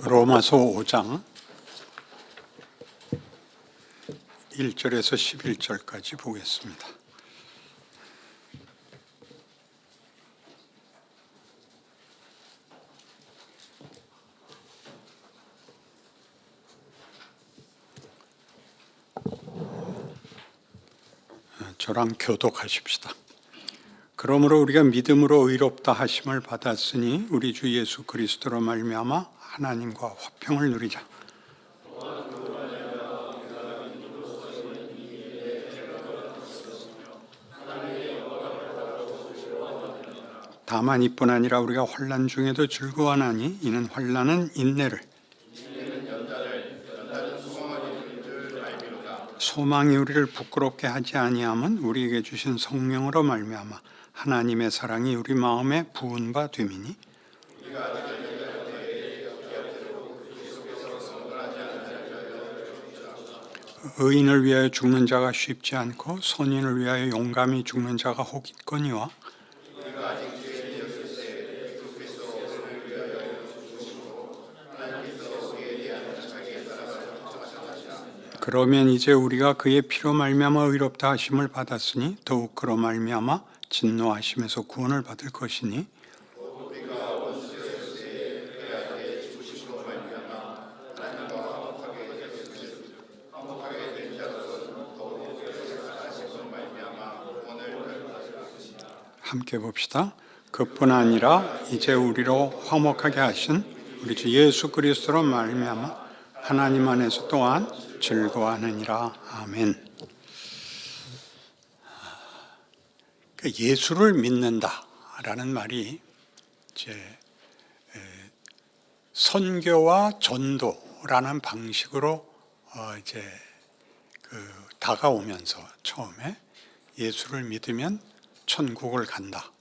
로마서 5장 1절에서 11절까지 보겠습니다. 저랑 교독하십시다. 그러므로 우리가 믿음으로 의롭다 하심을 받았으니 우리 주 예수 그리스도로 말미암아 하나님과 화평을 누리자. 다만 이뿐 아니라 우리가 환난 중에도 즐거워하나니 이는 환난은 인내를, 소망이 우리를 부끄럽게 하지 아니함은 우리에게 주신 성령으로 말미암아 하나님의 사랑이 우리 마음에 부은 바 됨이니, 의인을 위하여 죽는 자가 쉽지 않고 선인을 위하여 용감히 죽는 자가 혹 있거니와, 그러면 이제 우리가 그의 피로 말미암아 의롭다 하심을 받았으니 더욱 그로 말미암아 진노하심에서 구원을 받을 것이니, 함께 봅시다. 그뿐 아니라 이제 우리로 화목하게 하신 우리 주 예수 그리스도로 말미암아 하나님 안에서 또한 즐거워하느니라. 아멘. 예수를 믿는다라는 말이 이제 선교와 전도라는 방식으로 이제 다가오면서 처음에 예수를 믿으면 천국을 간다,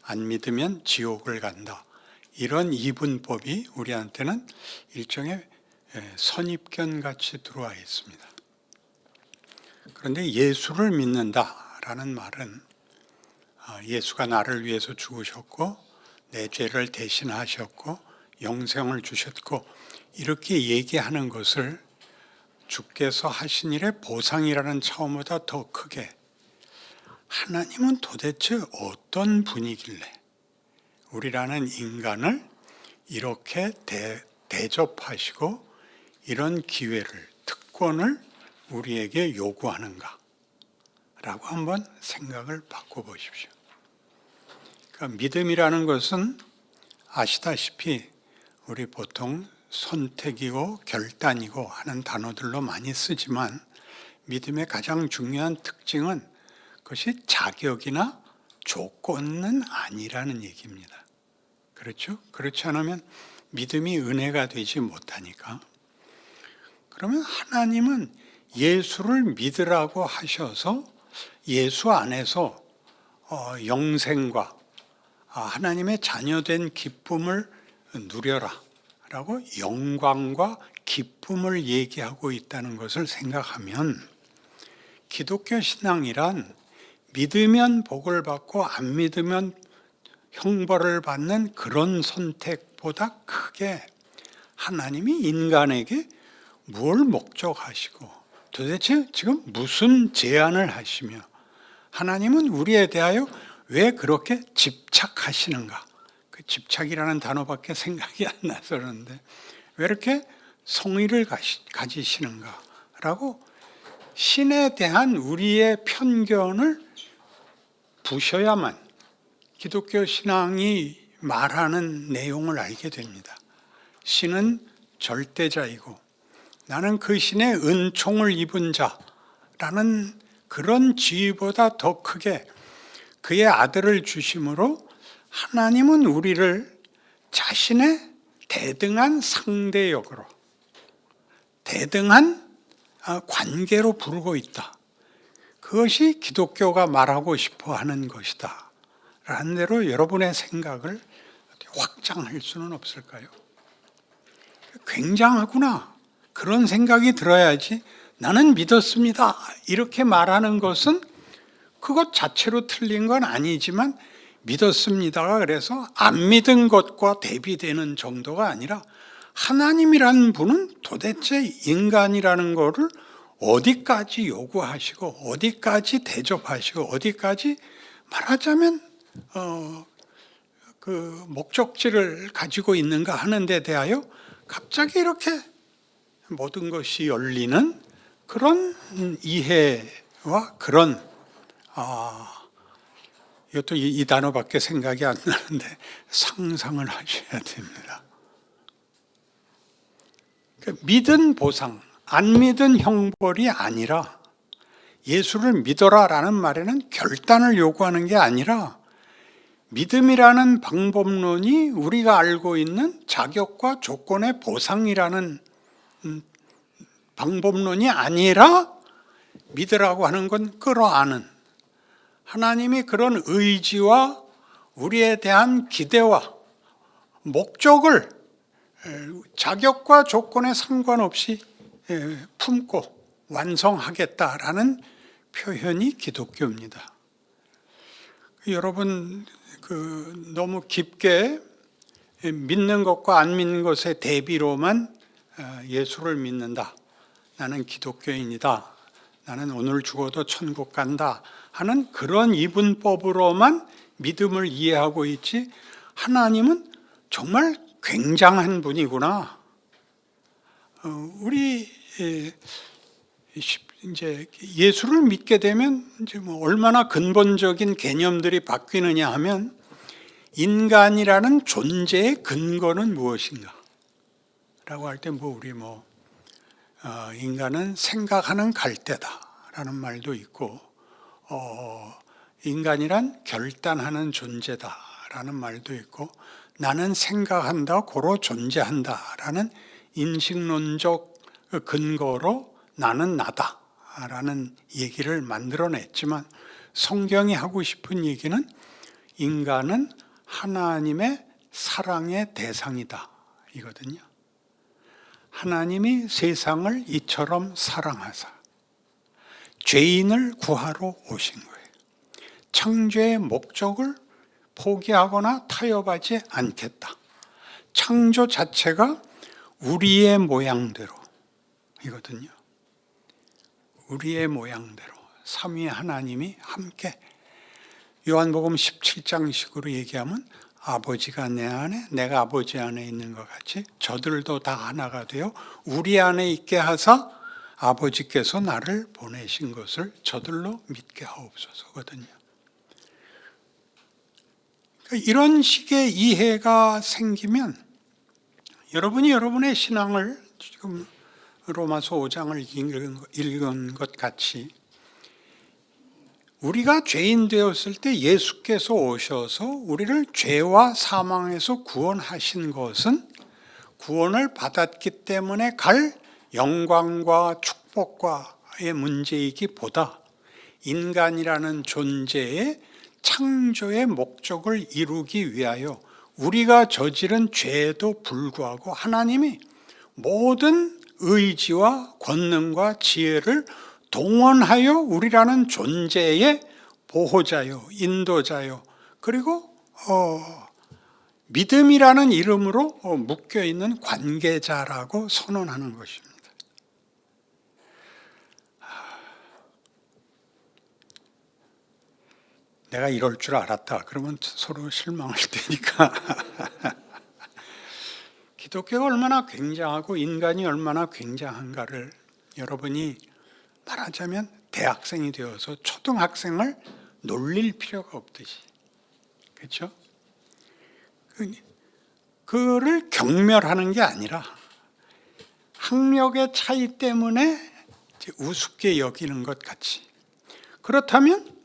안 믿으면 지옥을 간다, 이런 이분법이 우리한테는 일종의 선입견 같이 들어와 있습니다. 그런데 예수를 믿는다라는 말은 예수가 나를 위해서 죽으셨고 내 죄를 대신하셨고 영생을 주셨고 이렇게 얘기하는 것을 주께서 하신 일의 보상이라는 차원보다 더 크게, 하나님은 도대체 어떤 분이길래 우리라는 인간을 이렇게 대접하시고 이런 기회를, 특권을 우리에게 요구하는가 라고 한번 생각을 바꿔보십시오. 그러니까 믿음이라는 것은 아시다시피 우리 보통 선택이고 결단이고 하는 단어들로 많이 쓰지만 믿음의 가장 중요한 특징은 그것이 자격이나 조건은 아니라는 얘기입니다. 그렇죠? 그렇지 않으면 믿음이 은혜가 되지 못하니까. 그러면 하나님은 예수를 믿으라고 하셔서 예수 안에서 영생과 하나님의 자녀된 기쁨을 누려라 라고 영광과 기쁨을 얘기하고 있다는 것을 생각하면 기독교 신앙이란 믿으면 복을 받고 안 믿으면 형벌을 받는 그런 선택보다 크게 하나님이 인간에게 뭘 목적하시고 도대체 지금 무슨 제안을 하시며 하나님은 우리에 대하여 왜 그렇게 집착하시는가? 그 집착이라는 단어밖에 생각이 안 나서 그러는데 왜 이렇게 성의를 가지시는가? 라고 신에 대한 우리의 편견을 부셔야만 기독교 신앙이 말하는 내용을 알게 됩니다. 신은 절대자이고 나는 그 신의 은총을 입은 자라는 그런 지위보다 더 크게 그의 아들을 주심으로 하나님은 우리를 자신의 대등한 상대역으로, 대등한 관계로 부르고 있다. 그것이 기독교가 말하고 싶어 하는 것이다 라는 대로 여러분의 생각을 확장할 수는 없을까요? 굉장하구나, 그런 생각이 들어야지 나는 믿었습니다 이렇게 말하는 것은 그것 자체로 틀린 건 아니지만 믿었습니다가 그래서 안 믿은 것과 대비되는 정도가 아니라 하나님이라는 분은 도대체 인간이라는 거를 어디까지 요구하시고 어디까지 대접하시고 어디까지 말하자면 그 목적지를 가지고 있는가 하는 데 대하여 갑자기 이렇게 모든 것이 열리는 그런 이해와 그런 이것도 이 단어밖에 생각이 안 나는데 상상을 하셔야 됩니다. 믿은 보상, 안 믿은 형벌이 아니라 예수를 믿어라라는 말에는 결단을 요구하는 게 아니라 믿음이라는 방법론이 우리가 알고 있는 자격과 조건의 보상이라는 방법론이 아니라 믿으라고 하는 건 끌어안은 하나님이 그런 의지와 우리에 대한 기대와 목적을 자격과 조건에 상관없이 품고 완성하겠다라는 표현이 기독교입니다. 여러분 너무 깊게 믿는 것과 안 믿는 것의 대비로만 예수를 믿는다. 나는 기독교인이다. 나는 오늘 죽어도 천국 간다. 하는 그런 이분법으로만 믿음을 이해하고 있지 하나님은 정말 굉장한 분이구나. 우리 이제 예수를 믿게 되면 이제 뭐 얼마나 근본적인 개념들이 바뀌느냐 하면 인간이라는 존재의 근거는 무엇인가? 라고 할 때 우리 인간은 생각하는 갈대다라는 말도 있고 인간이란 결단하는 존재다라는 말도 있고 나는 생각한다 고로 존재한다라는 인식론적 근거로 나는 나다라는 얘기를 만들어냈지만 성경이 하고 싶은 얘기는 인간은 하나님의 사랑의 대상이다 이거든요. 하나님이 세상을 이처럼 사랑하사 죄인을 구하러 오신 거예요. 창조의 목적을 포기하거나 타협하지 않겠다. 창조 자체가 우리의 모양대로 이거든요. 우리의 모양대로 삼위 하나님이 함께 요한복음 17장식으로 얘기하면 아버지가 내 안에 내가 아버지 안에 있는 것 같이 저들도 다 하나가 되어 우리 안에 있게 하사 아버지께서 나를 보내신 것을 저들로 믿게 하옵소서거든요. 이런 식의 이해가 생기면 여러분이 여러분의 신앙을 지금 로마서 5장을 읽은 것 같이 우리가 죄인 되었을 때 예수께서 오셔서 우리를 죄와 사망에서 구원하신 것은 구원을 받았기 때문에 갈 영광과 축복과의 문제이기 보다 인간이라는 존재의 창조의 목적을 이루기 위하여 우리가 저지른 죄에도 불구하고 하나님이 모든 의지와 권능과 지혜를 동원하여 우리라는 존재의 보호자요, 인도자요, 그리고 믿음이라는 이름으로 묶여있는 관계자라고 선언하는 것입니다. 내가 이럴 줄 알았다. 그러면 서로 실망할 테니까. 기독교가 얼마나 굉장하고 인간이 얼마나 굉장한가를 여러분이 말하자면 대학생이 되어서 초등학생을 놀릴 필요가 없듯이, 그렇죠? 그를 경멸하는 게 아니라 학력의 차이 때문에 우습게 여기는 것 같이. 그렇다면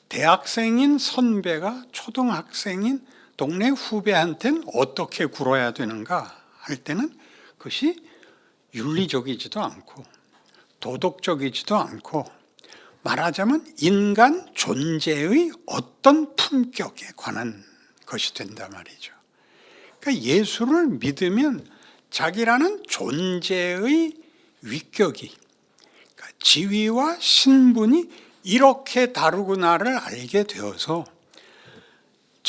대학생인 선배가 초등학생인 동네 후배한테는 어떻게 굴어야 되는가 할 때는 그것이 윤리적이지도 않고 도덕적이지도 않고 말하자면 인간 존재의 어떤 품격에 관한 것이 된단 말이죠. 그러니까 예수를 믿으면 자기라는 존재의 위격이, 그러니까 지위와 신분이 이렇게 다르구나를 알게 되어서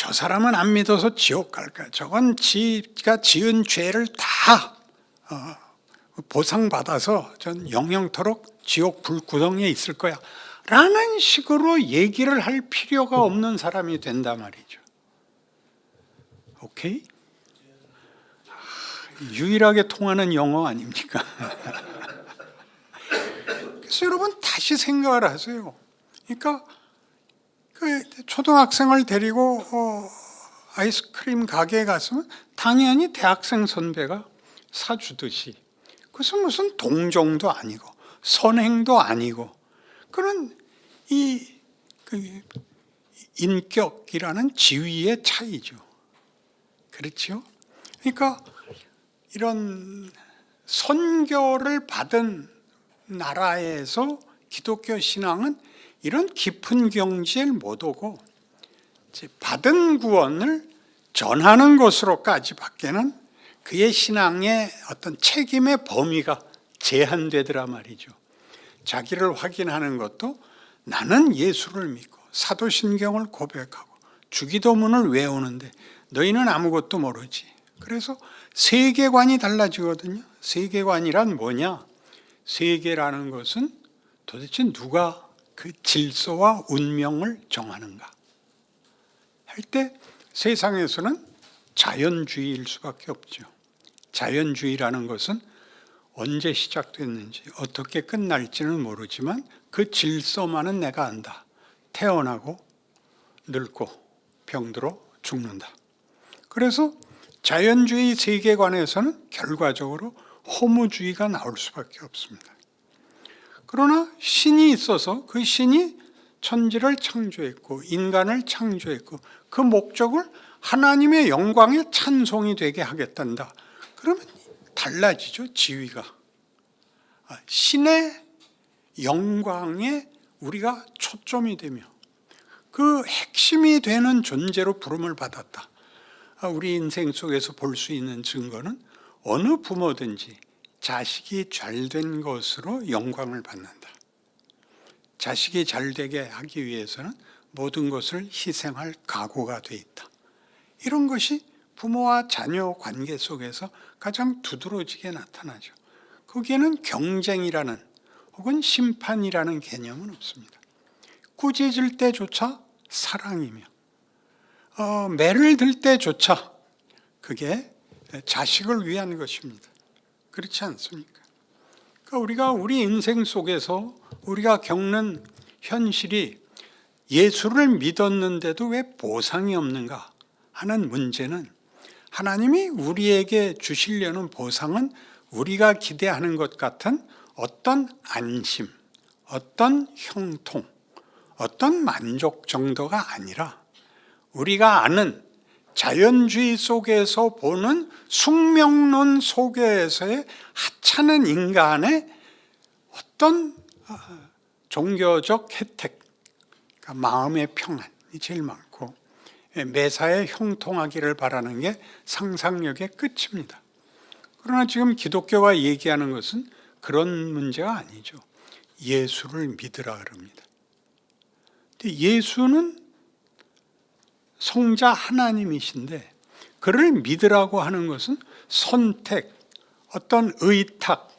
저 사람은 안 믿어서 지옥 갈 거야. 저건 지가 지은 죄를 다 보상받아서 전 영영토록 지옥 불구덩이에 있을 거야. 라는 식으로 얘기를 할 필요가 없는 사람이 된단 말이죠. 오케이? 유일하게 통하는 영어 아닙니까? 그래서 여러분 다시 생각을 하세요. 그러니까 그 초등학생을 데리고 아이스크림 가게에 갔으면 당연히 대학생 선배가 사주듯이, 그것은 무슨 동정도 아니고 선행도 아니고 그런 그 인격이라는 지위의 차이죠. 그렇죠? 그러니까 이런 선교를 받은 나라에서 기독교 신앙은 이런 깊은 경지에 못 오고 받은 구원을 전하는 것으로까지 밖에는 그의 신앙의 어떤 책임의 범위가 제한되더라 말이죠. 자기를 확인하는 것도 나는 예수를 믿고 사도신경을 고백하고 주기도문을 외우는데 너희는 아무것도 모르지. 그래서 세계관이 달라지거든요. 세계관이란 뭐냐? 세계라는 것은 도대체 누가 그 질서와 운명을 정하는가? 할 때 세상에서는 자연주의일 수밖에 없죠. 자연주의라는 것은 언제 시작됐는지 어떻게 끝날지는 모르지만 그 질서만은 내가 안다. 태어나고 늙고 병들어 죽는다. 그래서 자연주의 세계관에서는 결과적으로 허무주의가 나올 수밖에 없습니다. 그러나 신이 있어서 그 신이 천지를 창조했고 인간을 창조했고 그 목적을 하나님의 영광의 찬송이 되게 하겠단다. 그러면 달라지죠, 지위가. 신의 영광에 우리가 초점이 되며 그 핵심이 되는 존재로 부름을 받았다. 우리 인생 속에서 볼 수 있는 증거는 어느 부모든지 자식이 잘된 것으로 영광을 받는다. 자식이 잘되게 하기 위해서는 모든 것을 희생할 각오가 돼 있다. 이런 것이 부모와 자녀 관계 속에서 가장 두드러지게 나타나죠. 거기에는 경쟁이라는 혹은 심판이라는 개념은 없습니다. 꾸짖을 때조차 사랑이며 매를 들 때조차 그게 자식을 위한 것입니다. 그렇지 않습니까? 그러니까 우리가 우리 인생 속에서 우리가 겪는 현실이 예수를 믿었는데도 왜 보상이 없는가 하는 문제는 하나님이 우리에게 주시려는 보상은 우리가 기대하는 것 같은 어떤 안심, 어떤 형통, 어떤 만족 정도가 아니라 우리가 아는 자연주의 속에서 보는 숙명론 속에서의 하찮은 인간의 어떤 종교적 혜택, 그러니까 마음의 평안이 제일 많고 매사에 형통하기를 바라는 게 상상력의 끝입니다. 그러나 지금 기독교가 얘기하는 것은 그런 문제가 아니죠. 예수를 믿으라 그럽니다. 근데 예수는 성자 하나님이신데 그를 믿으라고 하는 것은 선택, 어떤 의탁,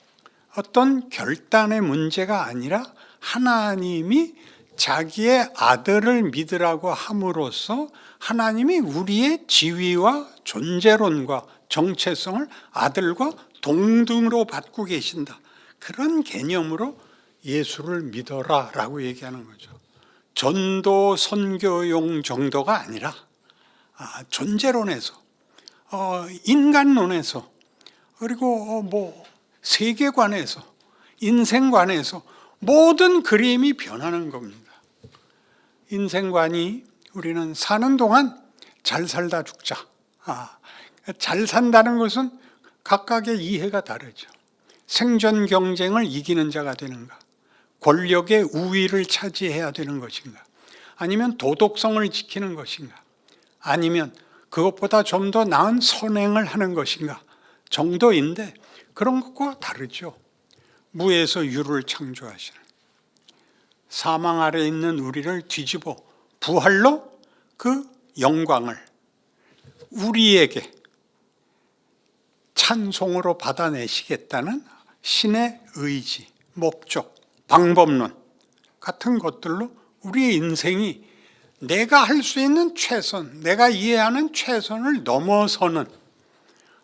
어떤 결단의 문제가 아니라 하나님이 자기의 아들을 믿으라고 함으로써 하나님이 우리의 지위와 존재론과 정체성을 아들과 동등으로 받고 계신다. 그런 개념으로 예수를 믿어라 라고 얘기하는 거죠. 전도 선교용 정도가 아니라 존재론에서 인간론에서 그리고 세계관에서 인생관에서 모든 그림이 변하는 겁니다. 인생관이 우리는 사는 동안 잘 살다 죽자. 잘 산다는 것은 각각의 이해가 다르죠. 생존 경쟁을 이기는 자가 되는가? 권력의 우위를 차지해야 되는 것인가? 아니면 도덕성을 지키는 것인가? 아니면 그것보다 좀 더 나은 선행을 하는 것인가? 정도인데 그런 것과 다르죠. 무에서 유를 창조하시는 사망 아래 있는 우리를 뒤집어 부활로 그 영광을 우리에게 찬송으로 받아내시겠다는 신의 의지, 목적, 방법론 같은 것들로 우리의 인생이 내가 할 수 있는 최선, 내가 이해하는 최선을 넘어서는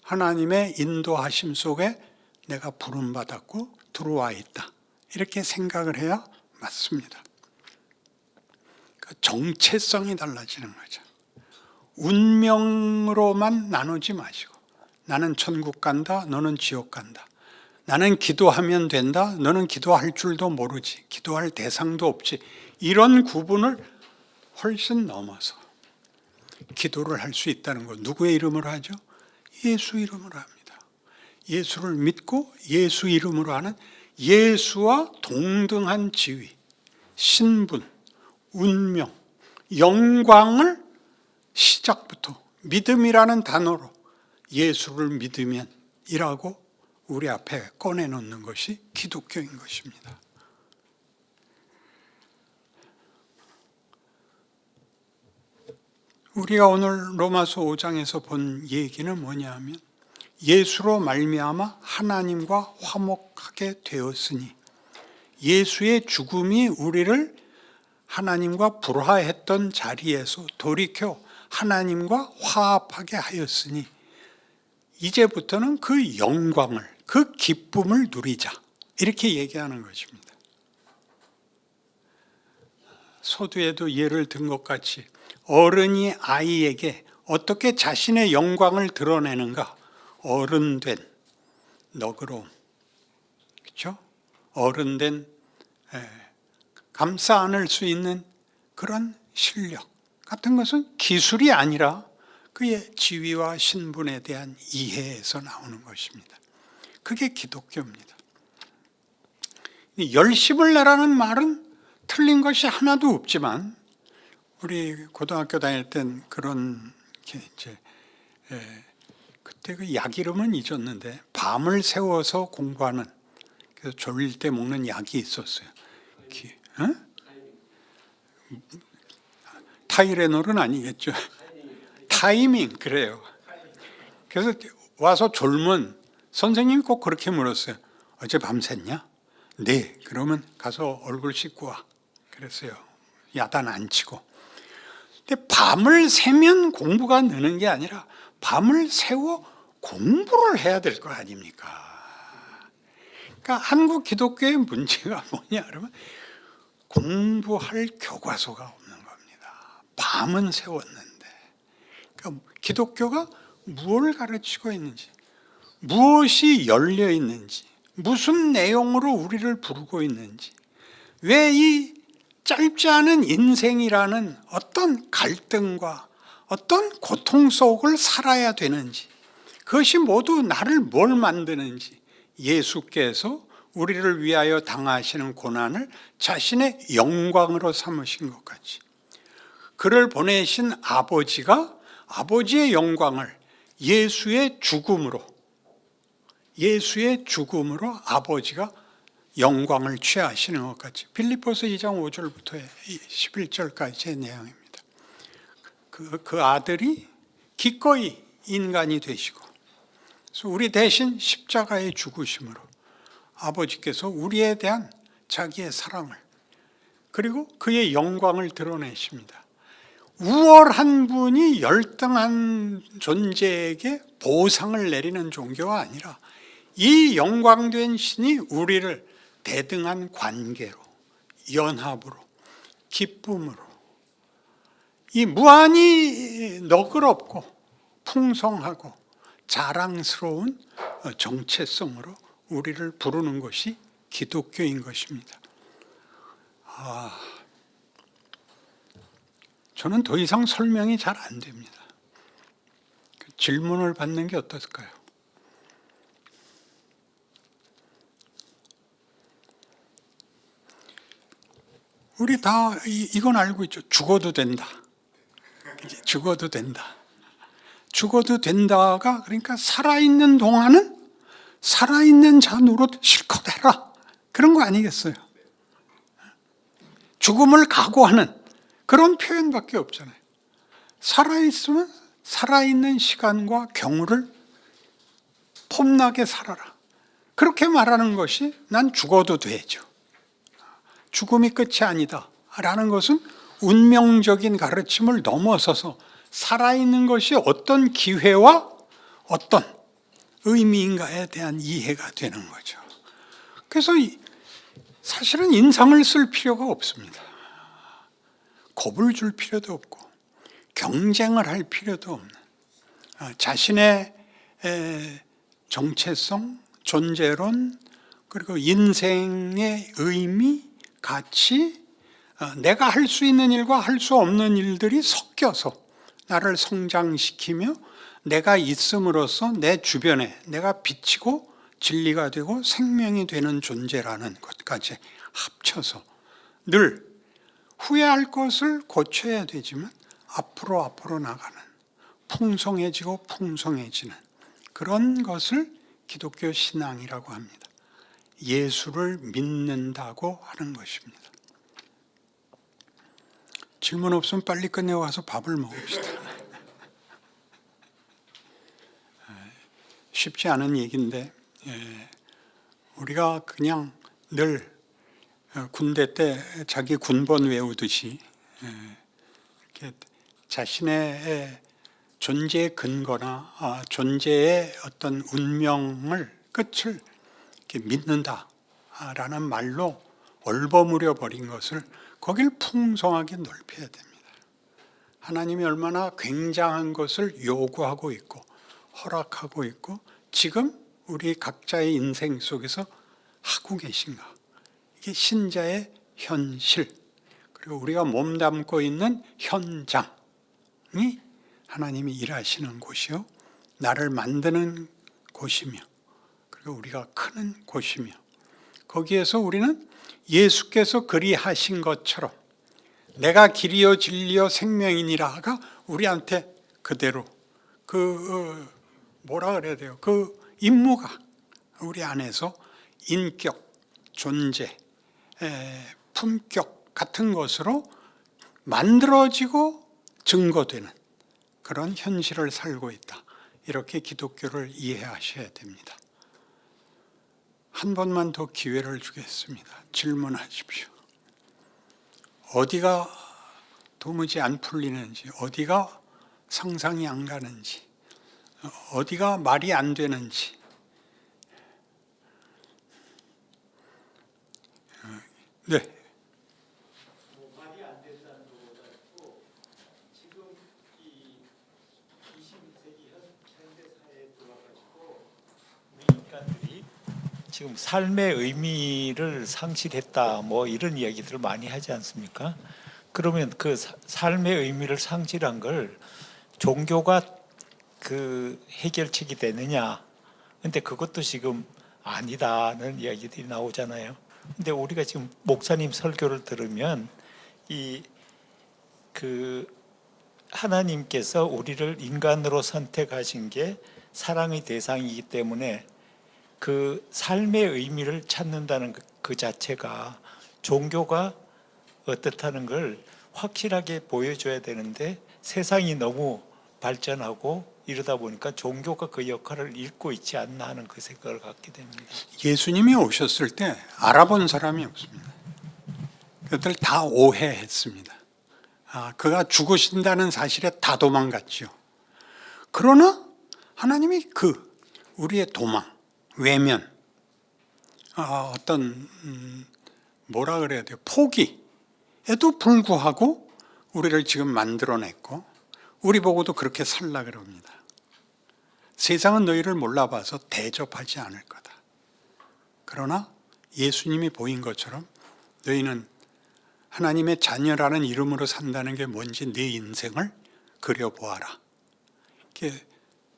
하나님의 인도하심 속에 내가 부름받았고 들어와 있다. 이렇게 생각을 해야 맞습니다. 정체성이 달라지는 거죠. 운명으로만 나누지 마시고 나는 천국 간다, 너는 지옥 간다. 나는 기도하면 된다, 너는 기도할 줄도 모르지. 기도할 대상도 없지. 이런 구분을 훨씬 넘어서 기도를 할 수 있다는 것. 누구의 이름으로 하죠? 예수 이름으로 합니다. 예수를 믿고 예수 이름으로 하는 예수와 동등한 지위, 신분, 운명, 영광을 시작부터 믿음이라는 단어로 예수를 믿으면 이라고 우리 앞에 꺼내놓는 것이 기독교인 것입니다. 우리가 오늘 로마서 5장에서 본 얘기는 뭐냐면 예수로 말미암아 하나님과 화목하게 되었으니 예수의 죽음이 우리를 하나님과 불화했던 자리에서 돌이켜 하나님과 화합하게 하였으니 이제부터는 그 영광을, 그 기쁨을 누리자. 이렇게 얘기하는 것입니다. 서두에도 예를 든 것 같이 어른이 아이에게 어떻게 자신의 영광을 드러내는가? 어른된 너그러움, 그렇죠? 어른된 감싸 안을 수 있는 그런 실력 같은 것은 기술이 아니라 그의 지위와 신분에 대한 이해에서 나오는 것입니다. 그게 기독교입니다. 열심을 내라는 말은 틀린 것이 하나도 없지만 우리 고등학교 다닐 땐 그런 이제 그때 그 약 이름은 잊었는데 밤을 새워서 공부하는, 그래서 졸릴 때 먹는 약이 있었어요. 타이레놀은 아니겠죠. 타이밍, 그래요. 그래서 와서 졸면 선생님이 꼭 그렇게 물었어요. 어제 밤샜냐? 네. 그러면 가서 얼굴 씻고 와. 그랬어요. 야단 안 치고. 근데 밤을 새면 공부가 느는 게 아니라 밤을 새워 공부를 해야 될 거 아닙니까? 그러니까 한국 기독교의 문제가 뭐냐 그러면 공부할 교과서가 없는 겁니다. 밤은 새웠는데. 그러니까 기독교가 무엇을 가르치고 있는지, 무엇이 열려 있는지, 무슨 내용으로 우리를 부르고 있는지, 왜 이 짧지 않은 인생이라는 어떤 갈등과 어떤 고통 속을 살아야 되는지, 그것이 모두 나를 뭘 만드는지, 예수께서 우리를 위하여 당하시는 고난을 자신의 영광으로 삼으신 것 같이 그를 보내신 아버지가 아버지의 영광을 예수의 죽음으로 아버지가 영광을 취하시는 것 같이 빌립보서 2장 5절부터 11절까지의 내용입니다. 그 아들이 기꺼이 인간이 되시고 그래서 우리 대신 십자가의 죽으심으로 아버지께서 우리에 대한 자기의 사랑을 그리고 그의 영광을 드러내십니다. 우월한 분이 열등한 존재에게 보상을 내리는 종교가 아니라 이 영광된 신이 우리를 대등한 관계로, 연합으로, 기쁨으로 이 무한히 너그럽고 풍성하고 자랑스러운 정체성으로 우리를 부르는 것이 기독교인 것입니다. 저는 더 이상 설명이 잘 안 됩니다. 질문을 받는 게 어떨까요? 우리 다 이건 알고 있죠. 죽어도 된다. 죽어도 된다. 죽어도 된다가 그러니까 살아있는 동안은 살아있는 자 노릇 실컷 해라. 그런 거 아니겠어요? 죽음을 각오하는 그런 표현밖에 없잖아요. 살아있으면 살아있는 시간과 경우를 폼나게 살아라. 그렇게 말하는 것이 난 죽어도 되죠. 죽음이 끝이 아니다 라는 것은 운명적인 가르침을 넘어서서 살아있는 것이 어떤 기회와 어떤 의미인가에 대한 이해가 되는 거죠. 그래서 사실은 인상을 쓸 필요가 없습니다. 겁을 줄 필요도 없고 경쟁을 할 필요도 없는 자신의 정체성, 존재론, 그리고 인생의 의미, 가치, 내가 할 수 있는 일과 할 수 없는 일들이 섞여서 나를 성장시키며 내가 있음으로써 내 주변에 내가 비치고 진리가 되고 생명이 되는 존재라는 것까지 합쳐서 늘 후회할 것을 고쳐야 되지만 앞으로 나가는 풍성해지고 풍성해지는 그런 것을 기독교 신앙이라고 합니다. 예수를 믿는다고 하는 것입니다. 질문 없으면 빨리 끝내고 가서 밥을 먹읍시다. 쉽지 않은 얘기인데 우리가 그냥 늘 군대 때 자기 군번 외우듯이 이렇게 자신의 존재의 근거나 존재의 어떤 운명을 끝을 이렇게 믿는다라는 말로 얼버무려 버린 것을 거길 풍성하게 넓혀야 됩니다. 하나님이 얼마나 굉장한 것을 요구하고 있고 허락하고 있고 지금 우리 각자의 인생 속에서 하고 계신가. 이게 신자의 현실 그리고 우리가 몸담고 있는 현장이 하나님이 일하시는 곳이요 나를 만드는 곳이며 그리고 우리가 크는 곳이며 거기에서 우리는 예수께서 그리하신 것처럼 내가 길이요 진리요 생명이니라가 우리한테 그대로 뭐라 그래야 돼요? 그 임무가 우리 안에서 인격, 존재, 품격 같은 것으로 만들어지고 증거되는 그런 현실을 살고 있다. 이렇게 기독교를 이해하셔야 됩니다. 한 번만 더 기회를 주겠습니다. 질문하십시오. 어디가 도무지 안 풀리는지, 어디가 상상이 안 가는지, 어디가 말이 안 되는지. 네. 말이 안 된다는 것보다 지금 이 21세기 현대 사회에 들어와가지고 우리 인간들이 지금 삶의 의미를 상실했다 뭐 이런 이야기들을 많이 하지 않습니까? 그러면 그 삶의 의미를 상실한 걸 종교가 그 해결책이 되느냐? 근데 그것도 지금 아니다는 이야기들이 나오잖아요. 근데 우리가 지금 목사님 설교를 들으면 하나님께서 우리를 인간으로 선택하신 게 사랑의 대상이기 때문에 그 삶의 의미를 찾는다는 그 자체가 종교가 어떻다는 걸 확실하게 보여줘야 되는데 세상이 너무 발전하고 이러다 보니까 종교가 그 역할을 잃고 있지 않나 하는 그 생각을 갖게 됩니다. 예수님이 오셨을 때 알아본 사람이 없습니다. 그들 다 오해했습니다. 그가 죽으신다는 사실에 다 도망갔죠. 그러나 하나님이 우리의 도망, 외면, 어떤 뭐라 그래야 돼요? 포기에도 불구하고 우리를 지금 만들어냈고 우리 보고도 그렇게 살라 그럽니다. 세상은 너희를 몰라봐서 대접하지 않을 거다. 그러나 예수님이 보인 것처럼 너희는 하나님의 자녀라는 이름으로 산다는 게 뭔지 네 인생을 그려보아라. 이렇게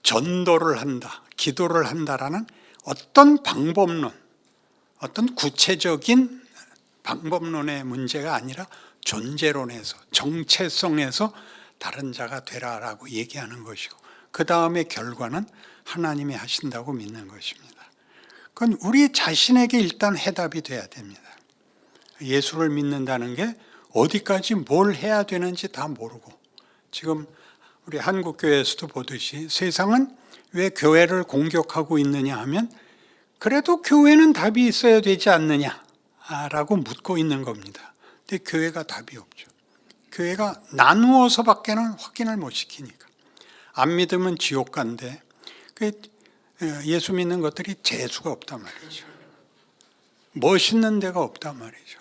전도를 한다, 기도를 한다라는 어떤 방법론, 어떤 구체적인 방법론의 문제가 아니라 존재론에서, 정체성에서 다른 자가 되라라고 얘기하는 것이고 그 다음에 결과는 하나님이 하신다고 믿는 것입니다. 그건 우리 자신에게 일단 해답이 돼야 됩니다. 예수를 믿는다는 게 어디까지 뭘 해야 되는지 다 모르고 지금 우리 한국교회에서도 보듯이 세상은 왜 교회를 공격하고 있느냐 하면 그래도 교회는 답이 있어야 되지 않느냐라고 묻고 있는 겁니다. 근데 교회가 답이 없죠. 교회가 나누어서밖에는 확인을 못 시키니까. 안 믿으면 지옥 간대. 예수 믿는 것들이 재수가 없단 말이죠. 멋있는 데가 없단 말이죠.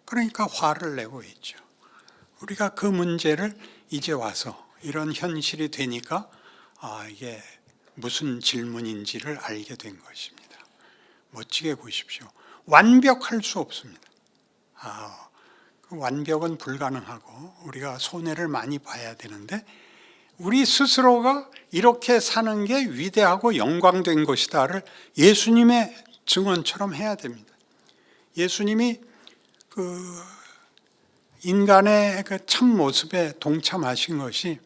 그러니까 화를 내고 있죠. 우리가 그 문제를 이제 와서 이런 현실이 되니까 이게 무슨 질문인지를 알게 된 것입니다. 멋지게 보십시오. 완벽할 수 없습니다. 그 완벽은 불가능하고 우리가 손해를 많이 봐야 되는데 우리 스스로가 이렇게 사는 게 위대하고 영광된 것이다를 예수님의 증언처럼 해야 됩니다. 예수님이 그 인간의 그 참 모습에 동참하신 것이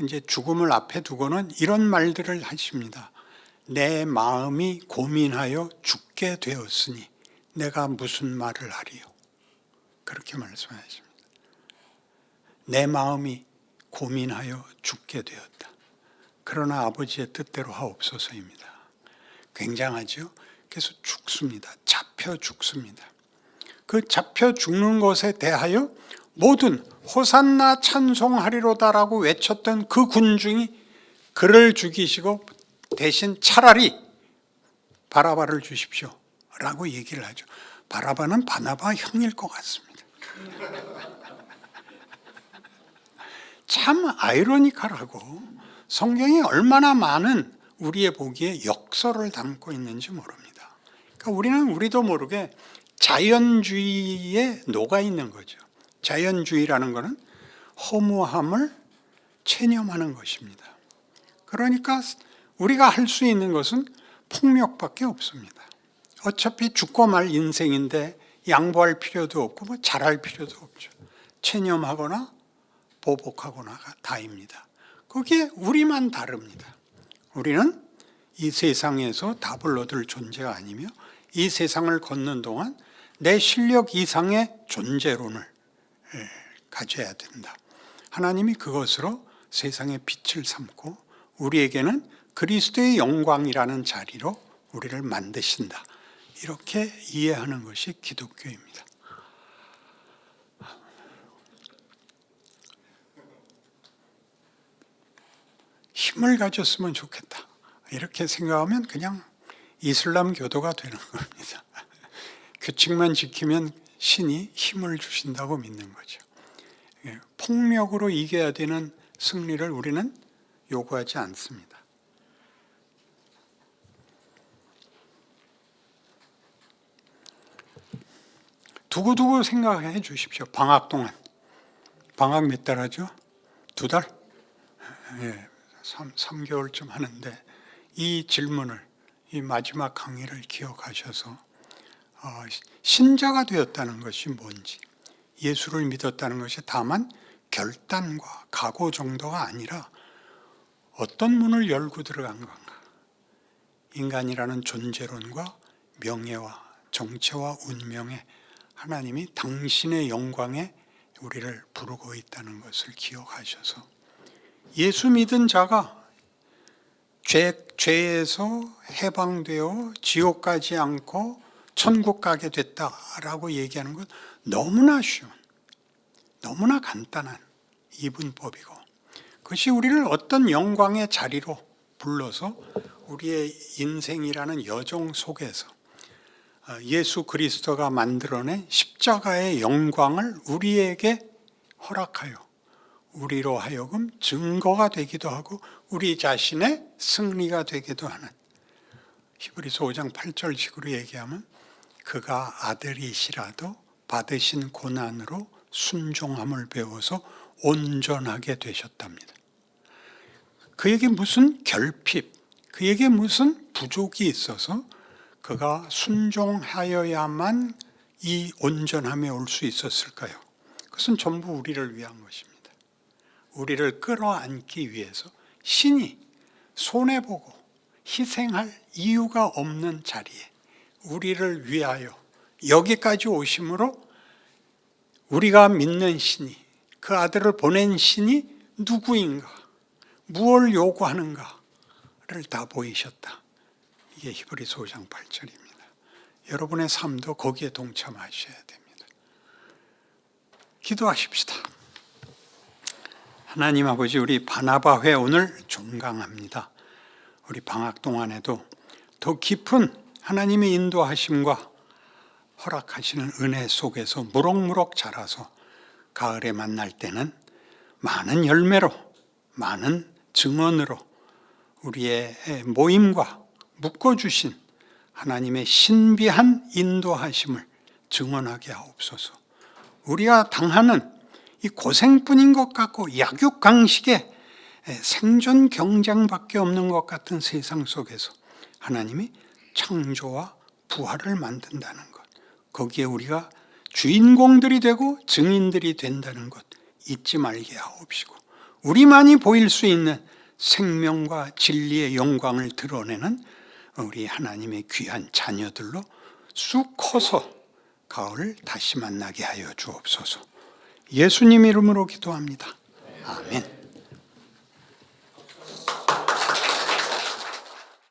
이제 죽음을 앞에 두고는 이런 말들을 하십니다. 내 마음이 고민하여 죽게 되었으니 내가 무슨 말을 하리요. 그렇게 말씀하십니다. 내 마음이 고민하여 죽게 되었다. 그러나 아버지의 뜻대로 하옵소서입니다. 굉장하죠? 그래서 죽습니다. 잡혀 죽습니다. 그 잡혀 죽는 것에 대하여 모든 호산나 찬송하리로다라고 외쳤던 그 군중이 그를 죽이시고 대신 차라리 바라바를 주십시오 라고 얘기를 하죠. 바라바는 바나바 형일 것 같습니다. 참 아이러니컬하고 성경이 얼마나 많은 우리의 보기에 역설을 담고 있는지 모릅니다. 그러니까 우리도 모르게 자연주의에 녹아 있는 거죠. 자연주의라는 것은 허무함을 체념하는 것입니다. 그러니까 우리가 할 수 있는 것은 폭력밖에 없습니다. 어차피 죽고 말 인생인데 양보할 필요도 없고 잘할 필요도 없죠. 체념하거나 보복하거나가 다입니다. 거기에 우리만 다릅니다. 우리는 이 세상에서 답을 얻을 존재가 아니며 이 세상을 걷는 동안 내 실력 이상의 존재론을 가져야 된다. 하나님이 그것으로 세상의 빛을 삼고 우리에게는 그리스도의 영광이라는 자리로 우리를 만드신다. 이렇게 이해하는 것이 기독교입니다. 힘을 가졌으면 좋겠다. 이렇게 생각하면 그냥 이슬람 교도가 되는 겁니다. 규칙만 지키면 신이 힘을 주신다고 믿는 거죠. 폭력으로 이겨야 되는 승리를 우리는 요구하지 않습니다. 두고두고 생각해 주십시오. 방학 동안. 방학 몇 달 하죠? 2달? 3개월쯤 하는데 이 질문을, 이 마지막 강의를 기억하셔서 신자가 되었다는 것이 뭔지, 예수를 믿었다는 것이 다만 결단과 각오 정도가 아니라 어떤 문을 열고 들어간 건가? 인간이라는 존재론과 명예와 정체와 운명에 하나님이 당신의 영광에 우리를 부르고 있다는 것을 기억하셔서 예수 믿은 자가 죄에서 해방되어 지옥 가지 않고 천국 가게 됐다라고 얘기하는 것 너무나 쉬운, 너무나 간단한 이분법이고 그것이 우리를 어떤 영광의 자리로 불러서 우리의 인생이라는 여정 속에서 예수 그리스도가 만들어낸 십자가의 영광을 우리에게 허락하여 우리로 하여금 증거가 되기도 하고 우리 자신의 승리가 되기도 하는, 히브리서 5장 8절식으로 얘기하면 그가 아들이시라도 받으신 고난으로 순종함을 배워서 온전하게 되셨답니다. 그에게 무슨 결핍, 그에게 무슨 부족이 있어서 그가 순종하여야만 이 온전함에 올 수 있었을까요? 그것은 전부 우리를 위한 것입니다. 우리를 끌어안기 위해서 신이 손해보고 희생할 이유가 없는 자리에 우리를 위하여 여기까지 오심으로 우리가 믿는 신이, 그 아들을 보낸 신이 누구인가? 무엇을 요구하는가를 다 보이셨다. 이게 히브리서 5장 8절입니다. 여러분의 삶도 거기에 동참하셔야 됩니다. 기도하십시다. 하나님 아버지, 우리 바나바회 오늘 종강합니다. 우리 방학 동안에도 더 깊은 하나님의 인도하심과 허락하시는 은혜 속에서 무럭무럭 자라서 가을에 만날 때는 많은 열매로, 많은 증언으로 우리의 모임과 묶어주신 하나님의 신비한 인도하심을 증언하게 하옵소서. 우리가 당하는 이 고생뿐인 것 같고 약육강식의 생존 경쟁밖에 없는 것 같은 세상 속에서 하나님이 창조와 부활을 만든다는 것, 거기에 우리가 주인공들이 되고 증인들이 된다는 것 잊지 말게 하옵시고, 우리만이 보일 수 있는 생명과 진리의 영광을 드러내는 우리 하나님의 귀한 자녀들로 쑥 커서 가을을 다시 만나게 하여 주옵소서. 예수님 이름으로 기도합니다. 아멘.